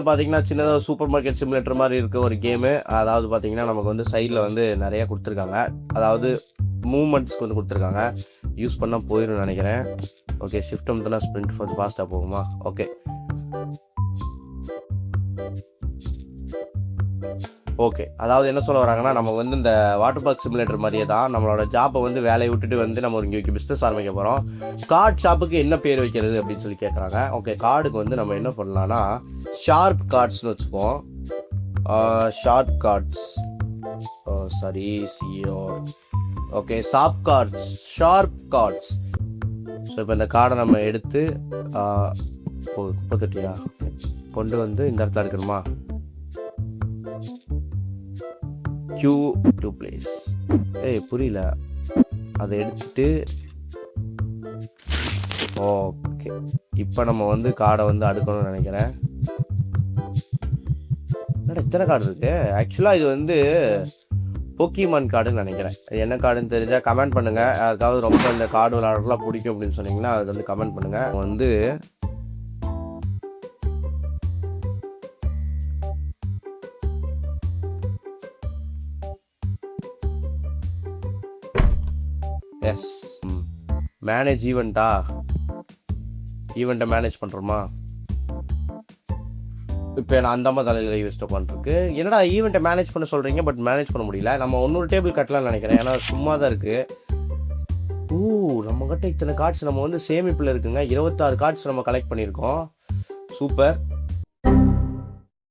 பார்த்தீங்கன்னா சின்னதாக super market simulator மாதிரி இருக்க ஒரு கேமு. அதாவது பார்த்தீங்கன்னா நமக்கு வந்து சைடில் வந்து நிறையா கொடுத்துருக்காங்க. அதாவது மூவ்மெண்ட்ஸ்க்கு வந்து கொடுத்துருக்காங்க. யூஸ் பண்ணால் போயிடும் நினைக்கிறேன். ஓகே, ஷிஃப்ட் அமுத்துனா ஸ்ப்ரிண்ட் கொஞ்சம் ஃபாஸ்ட்டாக போகுமா? Okay okay. அதாவது என்ன சொல்ல வராங்கன்னா, நம்ம வந்து இந்த வாட்டர் பார்க் சிமுலேட்டர் மாதிரியே தான் நம்மளோட ஜாப்பை வந்து வேலையை விட்டுட்டு வந்து நம்ம இங்கே பிஸ்னஸ் ஆரம்பிக்க போகிறோம். கார்ட் ஷாப்புக்கு என்ன பேர் வைக்கிறது அப்படின்னு சொல்லி கேட்குறாங்க. ஓகே, கார்டுக்கு வந்து நம்ம என்ன பண்ணலான்னா ஷார்ப் கார்ட்ஸ்னு வச்சுப்போம். ஷார்ட் கார்ட்ஸ் சாரி சிஓர் ஓகே ஷார்ப் கார்ட்ஸ் ஸோ இப்போ இந்த கார்டை நம்ம எடுத்து குப்பை தொட்டியா கொண்டு வந்து இந்த இடத்துல எடுக்கணுமா? Q to place. புரியல. அதை எடுத்துட்டு ஓகே, இப்போ நம்ம வந்து கார்டை வந்து அடுக்கணும்னு நினைக்கிறேன். என்னடா இத்தனை கார்டு இருக்கு? ஆக்சுவலாக இது வந்து போக்கிமான் கார்டுன்னு நினைக்கிறேன். அது என்ன கார்டுன்னு தெரிஞ்சால் கமெண்ட் பண்ணுங்கள். யாருக்காவது ரொம்ப இந்த கார்டு விளையாடுறதுலாம் பிடிக்கும் அப்படின்னு சொன்னீங்கன்னா அதுக்கு வந்து கமெண்ட் பண்ணுங்கள். வந்து எஸ் மேனேஜ் ஈவெண்ட்டை மேனேஜ் பண்ணுறோமா? இப்போ நான் அந்த அம்மா தலையில் யூஸ் பண்ணிருக்கு. என்னடா ஈவெண்ட்டை மேனேஜ் பண்ண சொல்கிறீங்க, பட் மேனேஜ் பண்ண முடியல. நம்ம இன்னொரு டேபிள் கட்டலாம்னு நினைக்கிறேன், ஏன்னா சும்மா தான் இருக்குது. நம்மக்கிட்ட இத்தனை கார்ட்ஸ் நம்ம வந்து சேமிப்பில் இருக்குங்க. 26 கார்ட்ஸ் நம்ம கலெக்ட் பண்ணியிருக்கோம். சூப்பர்.